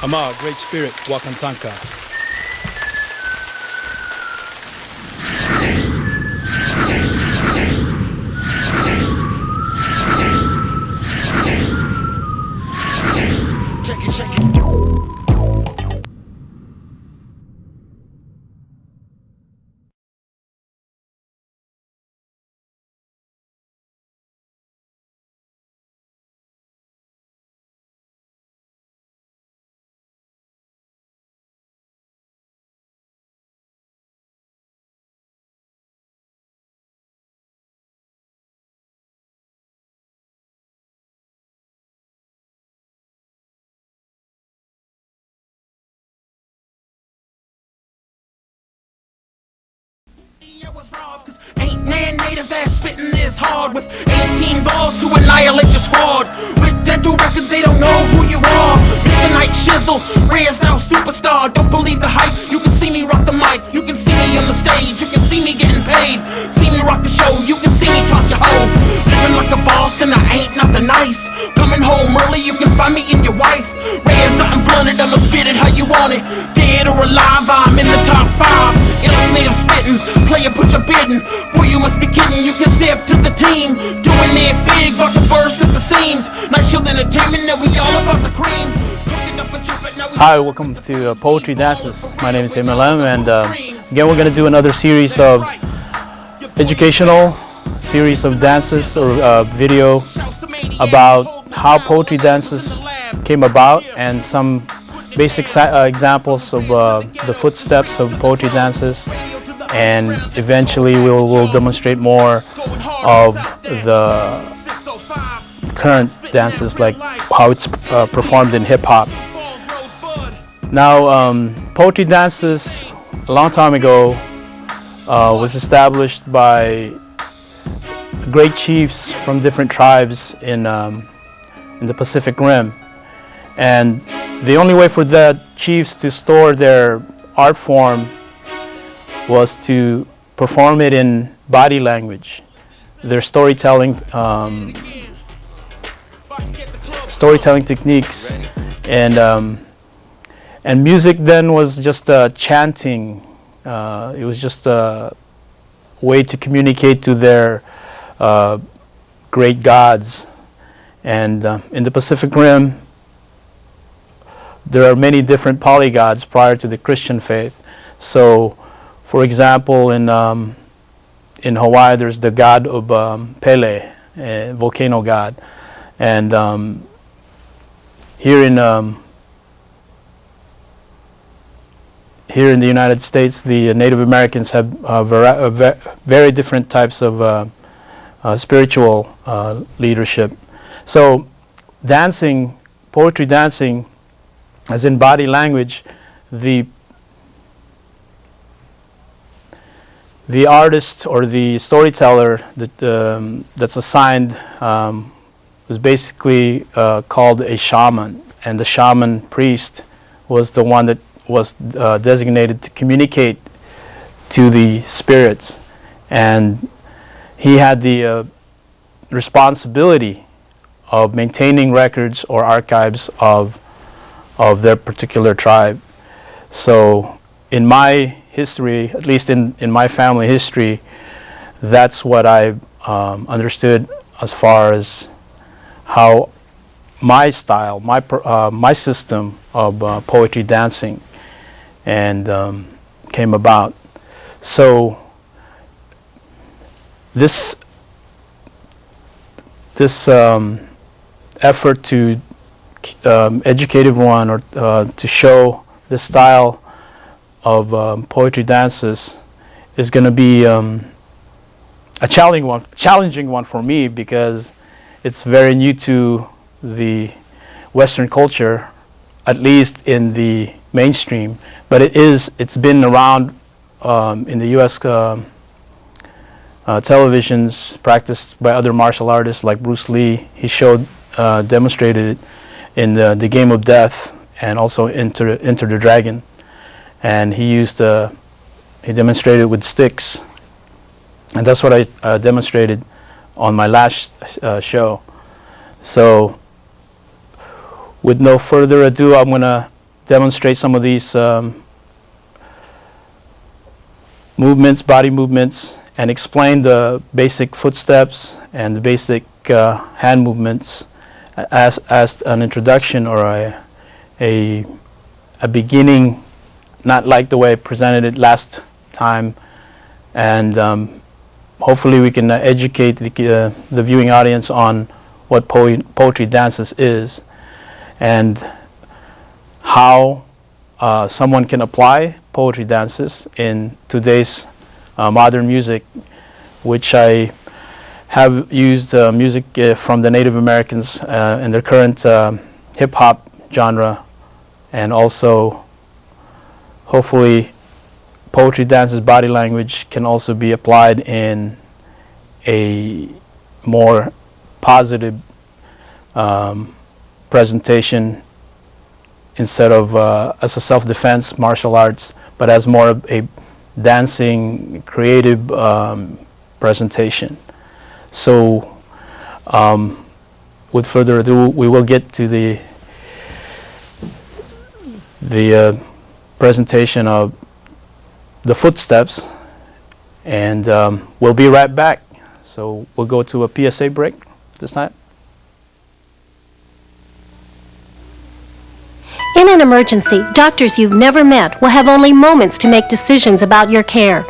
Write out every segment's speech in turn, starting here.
Ama, Great Spirit, Wakantanka. Check it. Ain't nan native that's spitting this hard with 18 balls to annihilate your squad. With dental records, they don't know who you are. Mr. Night Shizzle, raised out superstar. Don't believe the hype. You can see me rock the mic. You can see me on the stage. You can see me getting paid. See me rock the show. You can see me toss your hoe. Living like a boss and I ain't nothing nice. Coming home early, you can find me in your wife. Raised out and blunted, I'ma spit it how you want it. Dead or alive, I'm in the top 5. Illest native spitting, player put your bidding. Boy, you must be kidding, you can step to the team. Doing it big, about to burst at the seams. Night Shield Entertainment, now we all about the cream. Hi, welcome to Poetry Dances. My name is EMILEM, and again we're going to do another series of educational series of dances or video about how poetry dances came about and some basic examples of the footsteps of poetry dances, and eventually we'll demonstrate more of the current dances, like how it's performed in hip-hop. Now, poetry dances a long time ago was established by great chiefs from different tribes in the Pacific Rim, and the only way for the chiefs to store their art form was to perform it in body language. Their storytelling techniques, and music then was just chanting. It was just a way to communicate to their great gods. And in the Pacific Rim, there are many different polygods prior to the Christian faith. So, for example, in Hawaii, there's the god of Pele, a volcano god, and here in the United States, the Native Americans have very different types of spiritual leadership. So, dancing, poetry dancing, as in body language, the artist or the storyteller that's assigned was basically called a shaman, and the shaman priest was the one that was designated to communicate to the spirits, and he had the responsibility of maintaining records or archives of their particular tribe. So in my history, at least in my family history, that's what I understood as far as how my style, my system of poetry dancing and came about. So this effort to educate everyone, or to show the style of poetry dances, is going to be a challenging one for me, because it's very new to the Western culture, at least in the mainstream. But it's been around in the U.S. Televisions, practiced by other martial artists like Bruce Lee. He demonstrated it in the Game of Death, and also Enter the Dragon. And he demonstrated with sticks, and that's what I demonstrated on my last show. So, with no further ado, I'm gonna demonstrate some of these movements, body movements, and explain the basic footsteps and the basic hand movements as an introduction or a beginning, not like the way I presented it last time, and hopefully we can educate the viewing audience on what poetry dances is and how someone can apply poetry dances in today's modern music, which I have used music from the Native Americans in their current hip-hop genre, and also hopefully poetry dances body language can also be applied in a more positive presentation instead of as a self-defense martial arts, but as more of a dancing creative presentation. So with further ado, we will get to the presentation of the footsteps, and we'll be right back. So we'll go to a PSA break this time. In an emergency, doctors you've never met will have only moments to make decisions about your care.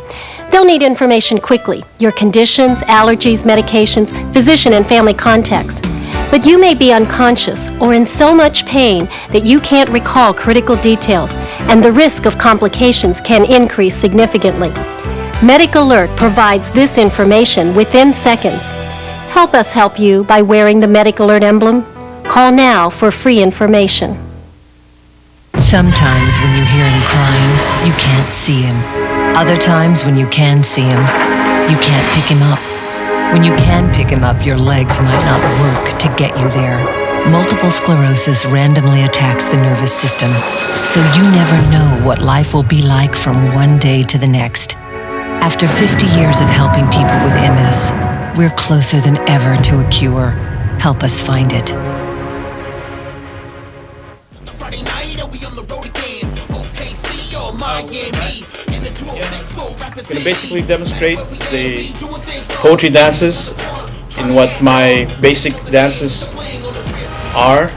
They'll need information quickly, your conditions, allergies, medications, physician and family contacts. But you may be unconscious or in so much pain that you can't recall critical details, and the risk of complications can increase significantly. Medic Alert provides this information within seconds. Help us help you by wearing the Medic Alert emblem. Call now for free information. Sometimes when you hear him crying, you can't see him. Other times when you can see him, you can't pick him up. When you can pick him up, your legs might not work to get you there. Multiple sclerosis randomly attacks the nervous system, so you never know what life will be like from one day to the next. After 50 years of helping people with MS, we're closer than ever to a cure. Help us find it. I'm going to basically demonstrate the poetry dances in what my basic dances are,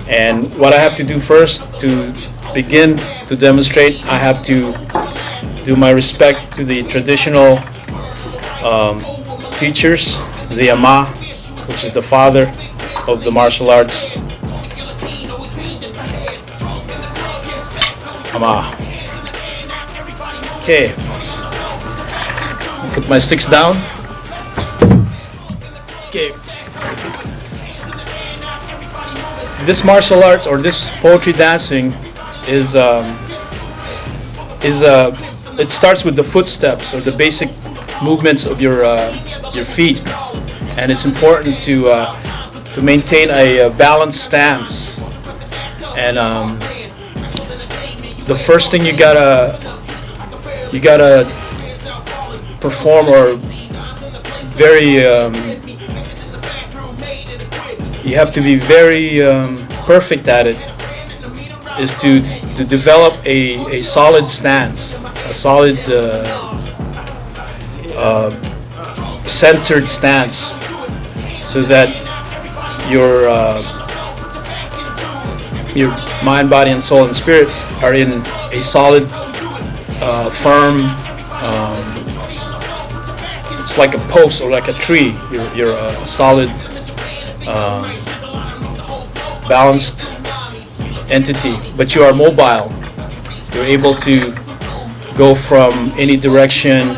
and what I have to do first to begin to demonstrate, I have to do my respect to the traditional teachers, the Ama, which is the father of the martial arts. Ama. Okay. Put my sticks down. Okay. This martial arts or this poetry dancing is it starts with the footsteps or the basic movements of your feet, and it's important to maintain a balanced stance. And the first thing you gotta perform, or very you have to be very perfect at it, is to develop a solid stance, a solid centered stance, so that your mind, body, and soul and spirit are in a solid, firm. It's like a post or like a tree. You're a solid, balanced entity, but you are mobile. You're able to go from any direction,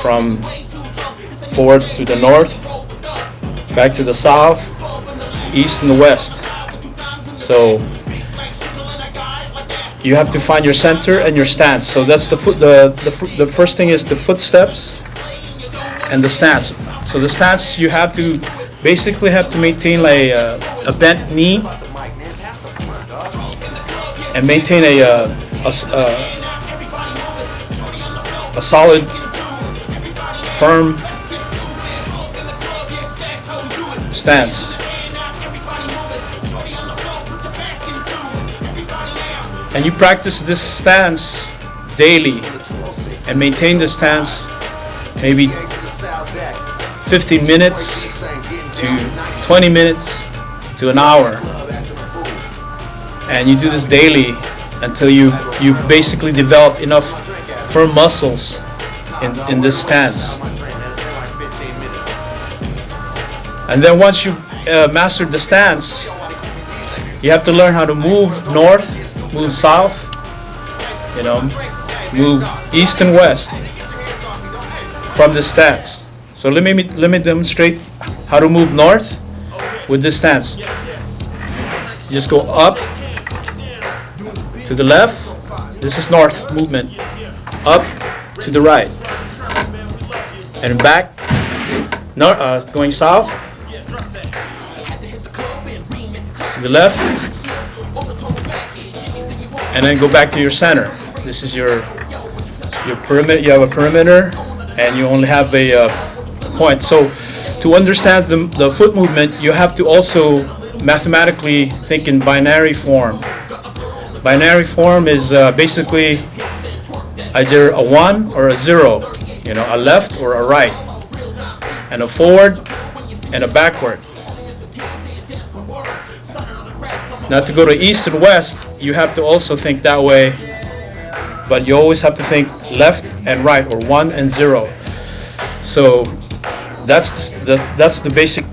from forward to the north, back to the south, east, and the west. So you have to find your center and your stance. So that's the first thing is the footsteps and the stance. So the stance, you have to basically maintain like a bent knee and maintain a solid, firm stance. and you practice this stance daily and maintain the stance maybe 15 minutes to 20 minutes to an hour, and you do this daily until you basically develop enough firm muscles in this stance. And then once you mastered the stance, you have to learn how to move north, move south, you know, move east and west from this stance. So let me demonstrate how to move north with this stance. You just go up to the left. This is north movement. Up to the right and back. Going south. To the left, and then go back to your center. This is your perimeter. You have a perimeter, and you only have a point. So to understand the foot movement, you have to also mathematically think in binary form. Binary form is basically either a 1 or a 0, you know, a left or a right, and a forward and a backward. Now to go to east and west, you have to also think that way, but you always have to think left and right, or 1 and 0. So that's the basic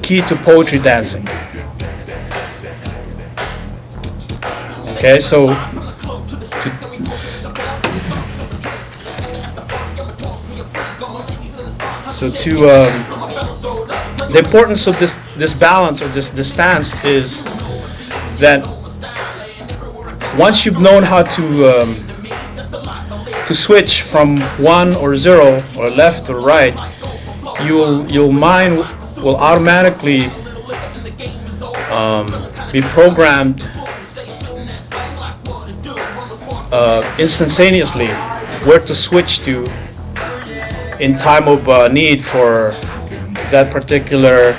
key to poetry dancing. Okay, so the importance of this balance, or this stance, is that once you've known how to switch from 1 or 0, or left or right, your mind will automatically be programmed instantaneously where to switch to in time of need for that particular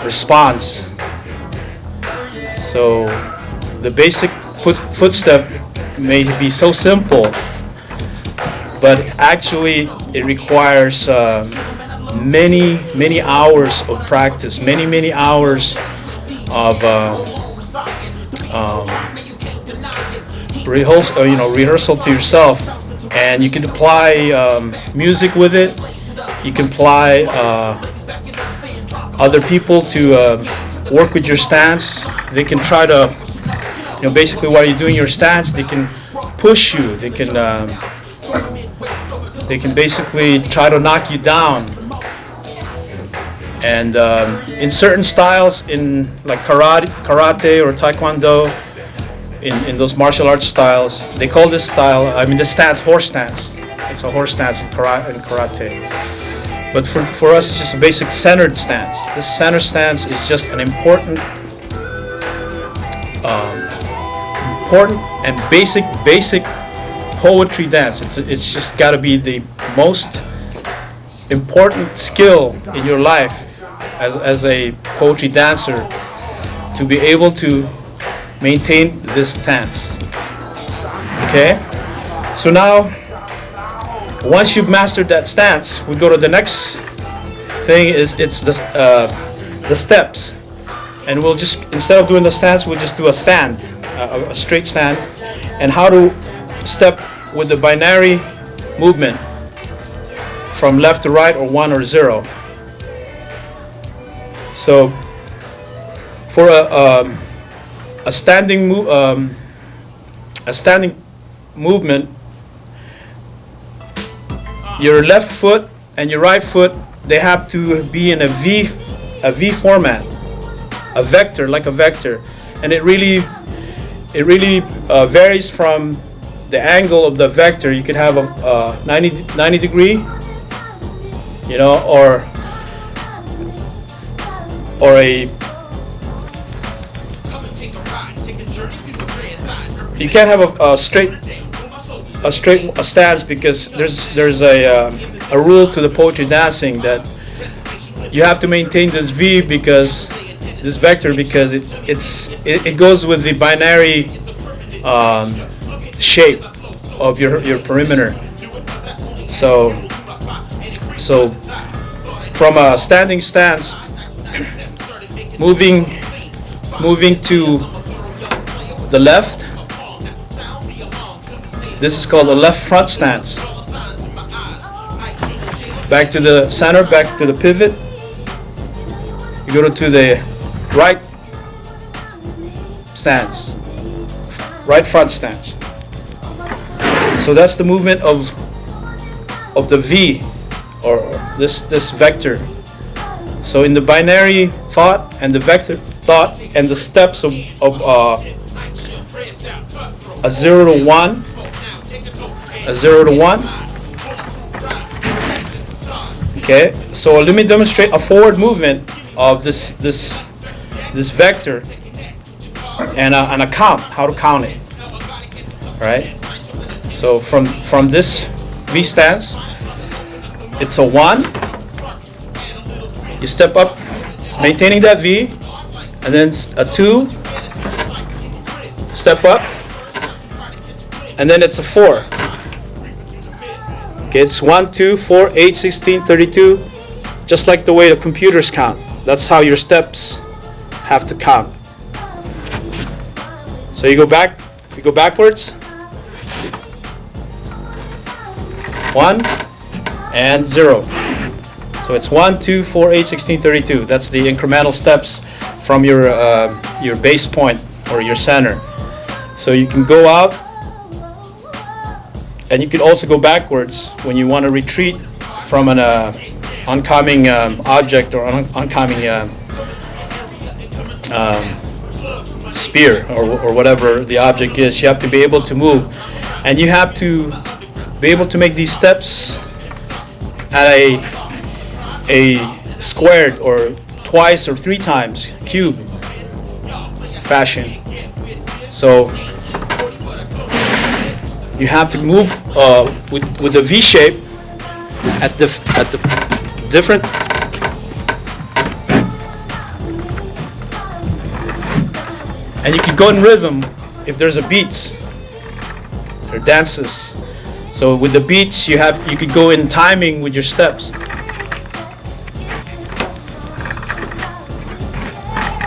response. So the basic footstep may be so simple, but actually it requires many hours of practice, many hours of rehearsal to yourself. And you can apply music with it. You can apply other people to work with your stance. They can try to, basically while you're doing your stance, they can push you. They can basically try to knock you down. And in certain styles, in like karate or taekwondo, in those martial arts styles, they call this style, the stance, horse stance. It's a horse stance in karate. But for us, it's just a basic centered stance. This center stance is just an important and basic poetry dance. It's just got to be the most important skill in your life as a poetry dancer, to be able to maintain this stance. Okay? So now, once you've mastered that stance, we go to the next thing. It's the steps, and we'll just, instead of doing the stance, we'll just do a stand, a straight stand, and how to step with the binary movement from left to right, or 1 or 0. So for a standing movement, your left foot and your right foot, they have to be in a V format, a vector, like a vector, and it really varies from the angle of the vector. You could have a 90 degree, or a, you can't have a straight stance, because there's a rule to the poetry dancing that you have to maintain this V, because this vector because it goes with the binary shape of your perimeter. So from a standing stance, moving to the left, this is called a left front stance. Back to the center, back to the pivot. You go to the right stance, right front stance. So that's the movement of the V, or this vector. So in the binary thought and the vector thought and the steps of a 0 to 1, a 0 to 1. Okay, so let me demonstrate a forward movement of this vector and a count, how to count it. All right. So from this V stance, it's a 1. You step up, it's maintaining that V, and then a 2. Step up, and then it's a 4. Okay, it's 1, 2, 4, 8, 16, 32, just like the way the computers count. That's how your steps have to count. So you go backwards. 1 and 0. So it's 1, 2, 4, 8, 16, 32. That's the incremental steps from your base point or your center. So you can go out, and you can also go backwards when you want to retreat from an oncoming object or oncoming spear or whatever the object is. You have to be able to move, and you have to be able to make these steps at a squared or twice or 3 times cube fashion. So you have to move with the V shape at the different. And you can go in rhythm if there's a beats or dances. So with the beats, you could go in timing with your steps.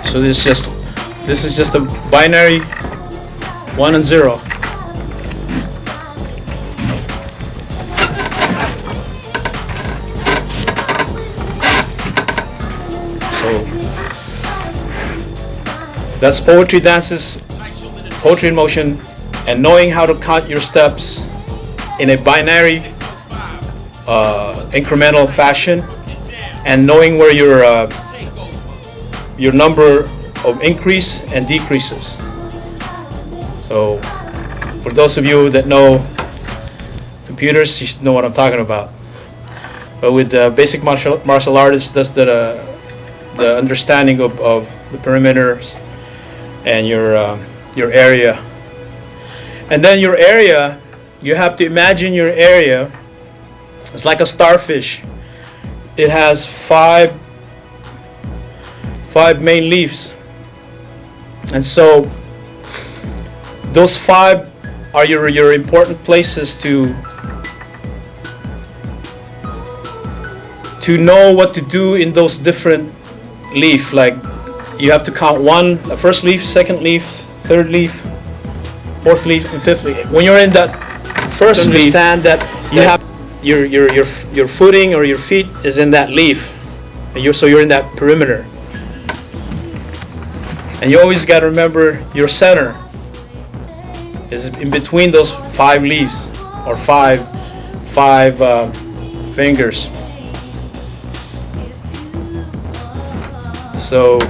So this is just a binary 1 and 0. That's poetry dances, poetry in motion, and knowing how to count your steps in a binary incremental fashion, and knowing where your number of increase and decreases. So for those of you that know computers, you should know what I'm talking about. But with the basic martial artists, that's the understanding of the perimeters and your area. And then your area, you have to imagine your area. It's like a starfish. It has five main leaves. And so those 5 are your important places to know what to do in those different leaf. Like you have to count 1, the first leaf, second leaf, third leaf, fourth leaf, and fifth leaf. When you're in that first leaf, understand that you have your footing or your feet is in that leaf, and so you're in that perimeter. And you always got to remember your center is in between those 5 leaves or five fingers. So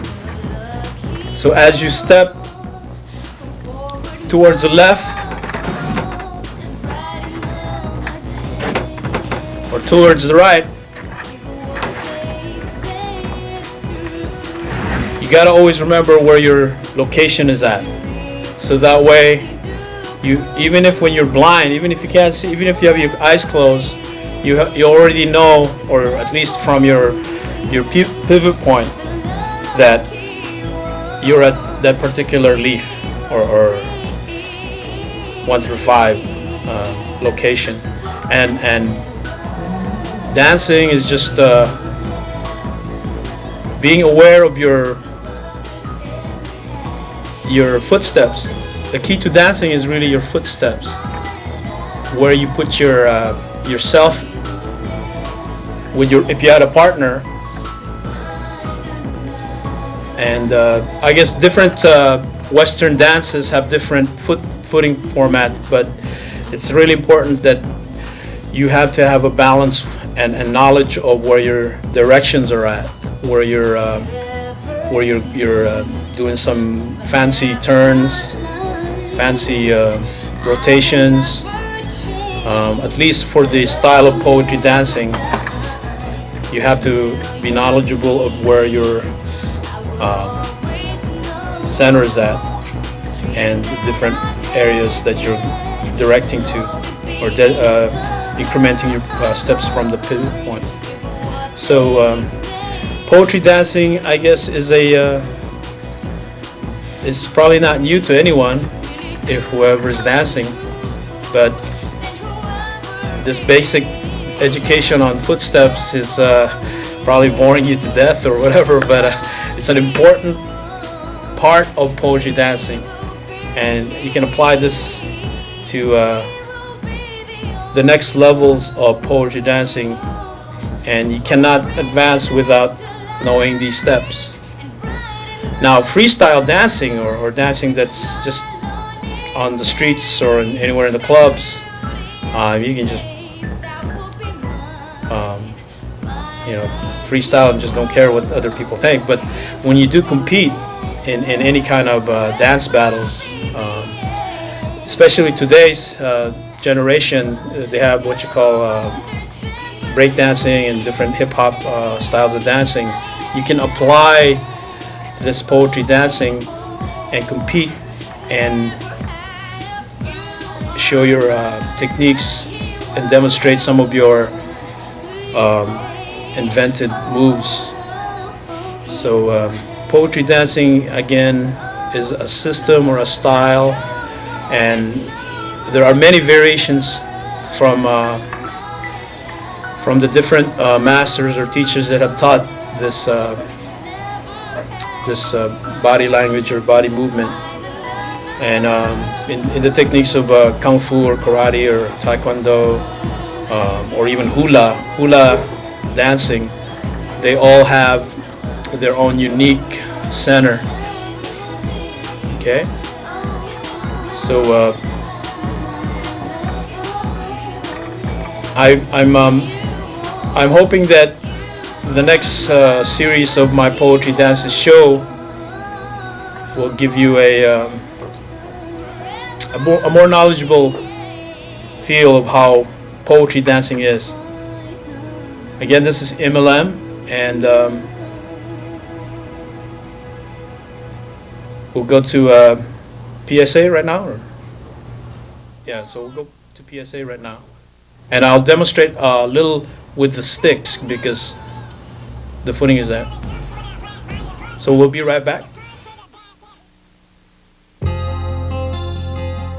as you step towards the left or towards the right, you gotta always remember where your location is at. So that way, even if when you're blind, even if you can't see, even if you have your eyes closed, you already know, or at least from your pivot point, that you're at that particular leaf or 1 through 5 location, and dancing is just being aware of your footsteps. The key to dancing is really your footsteps, where you put yourself with if you had a partner. And I guess different Western dances have different footing format, but it's really important that you have to have a balance and knowledge of where your directions are at, where you're doing some fancy turns, fancy rotations. At least for the style of poetry dancing, you have to be knowledgeable of where your center is at and the different areas that you're directing to, or incrementing your steps from the pivot point. So poetry dancing, I guess, is probably not new to anyone, if whoever is dancing, but this basic education on footsteps is probably boring you to death or whatever, but it's an important part of poetry dancing, and you can apply this to the next levels of poetry dancing, and you cannot advance without knowing these steps. Now, freestyle dancing or dancing that's just on the streets or anywhere in the clubs, you can just freestyle and just don't care what other people think. But when you do compete in any kind of dance battles, especially today's generation, they have what you call break dancing and different hip-hop styles of dancing. You can apply this poetry dancing and compete and show your techniques and demonstrate some of your invented moves. So poetry dancing, again, is a system or a style, and there are many variations from the different masters or teachers that have taught this body language or body movement. And in the techniques of kung fu or karate or taekwondo, or even hula dancing, they all have their own unique center. Okay, so I'm hoping that the next series of my poetry dances show will give you a more knowledgeable feel of how poetry dancing is. Again, this is EMILEM, and we'll go to PSA right now. Yeah, so we'll go to PSA right now. And I'll demonstrate a little with the sticks because the footing is there. So we'll be right back.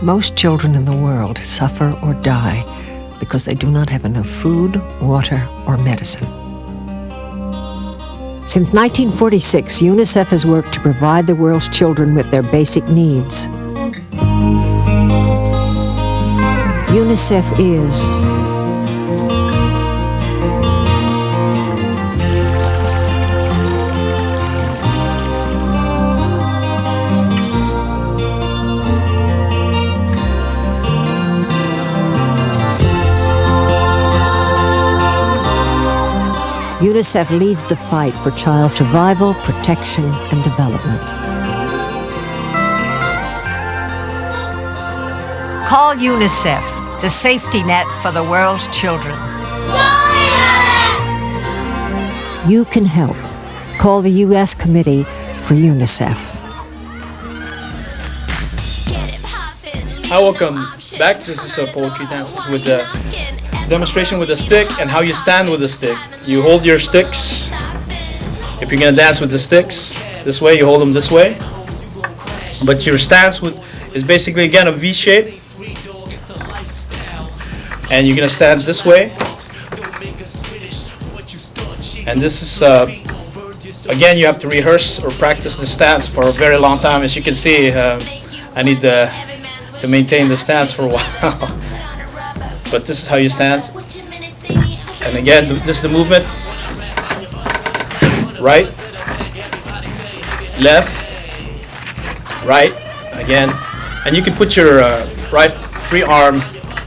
Most children in the world suffer or die because they do not have enough food, water, or medicine. Since 1946, UNICEF has worked to provide the world's children with their basic needs. UNICEF is UNICEF leads the fight for child survival, protection, and development. Call UNICEF, the safety net for the world's children. You can help. Call the U.S. Committee for UNICEF. Hi, welcome back. This is Poetry Dances with the demonstration with the stick and how you stand with the stick. You hold your sticks. If you're going to dance with the sticks, this way, you hold them this way. But your stance is basically again a V shape. And you're gonna stand this way. And this is, again, you have to rehearse or practice the stance for a very long time. As you can see, I need to maintain the stance for a while. But this is how you stand. And again, this is the movement. Right, left, right, again. And you can put your right free arm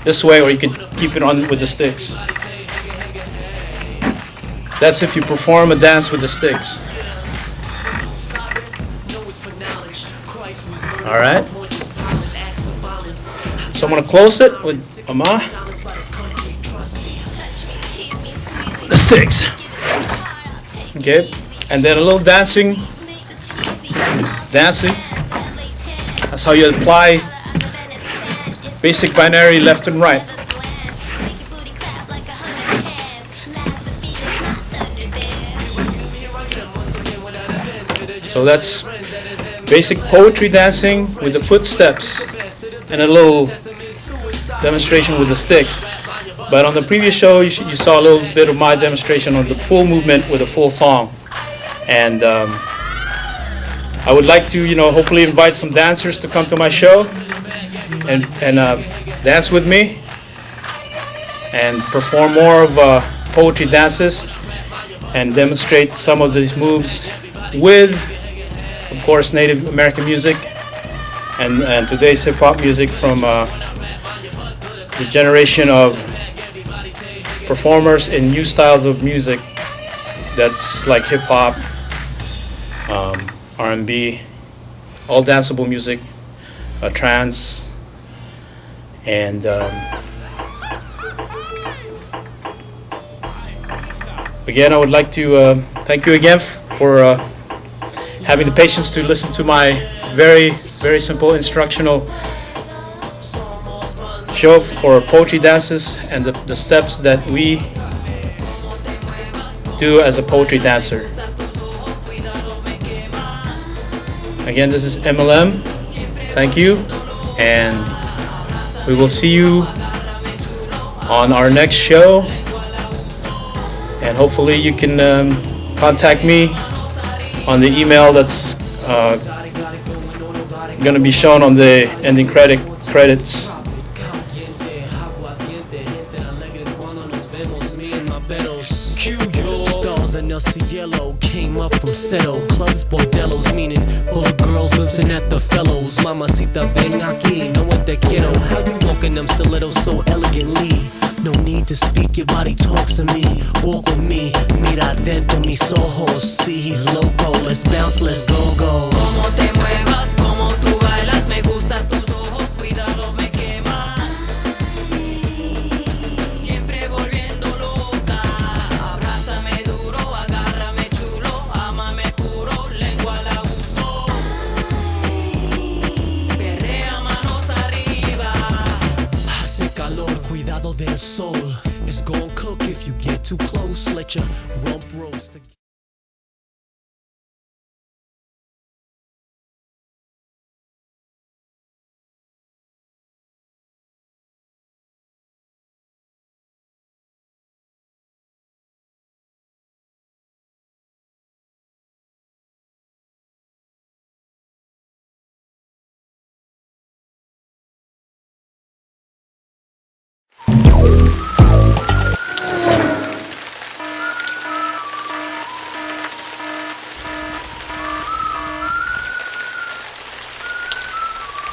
this way, or you can keep it on with the sticks. That's if you perform a dance with the sticks. All right. So I'm gonna close it with the sticks. Okay, and then a little dancing. That's how you apply basic binary left and right. So that's basic poetry dancing with the footsteps and a little demonstration with the sticks. But on the previous show, you saw a little bit of my demonstration on the full movement with a full song. And I would like to, hopefully invite some dancers to come to my show and dance with me and perform more of poetry dances and demonstrate some of these moves with, of course, Native American music and today's hip-hop music from the generation of performers in new styles of music that's like hip-hop, R&B, all danceable music, trance, and again, I would like to thank you again for having the patience to listen to my very, very simple instructional show for poetry dances and the steps that we do as a poetry dancer. Again, this is EMILEM. Thank you, and we will see you on our next show. And hopefully you can contact me on the email that's going to be shown on the ending credits. Stars in El Cielo came up from Settle. Clubs, bordellos, meaning full of girls listening at the fellows. Mamacita, ven aquí, no one te quiero. How you walking them stilettos so elegantly? No need to speak, your body talks to me. Walk with me, mira dentro mis ojos. See he's loco, let's bounce, let's go, go. Como te muevas, como tú bailas, me gusta tus ojos, cuidado me quemas. Siempre volviendo loca. Abrázame duro, agárrame chulo, ámame puro, lengua al abuso. Perrea manos arriba. Hace calor, cuidado del sol. It's gon' cook if you get too close. Let your rump roast.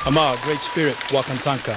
Ama, Great Spirit, Wakantanka.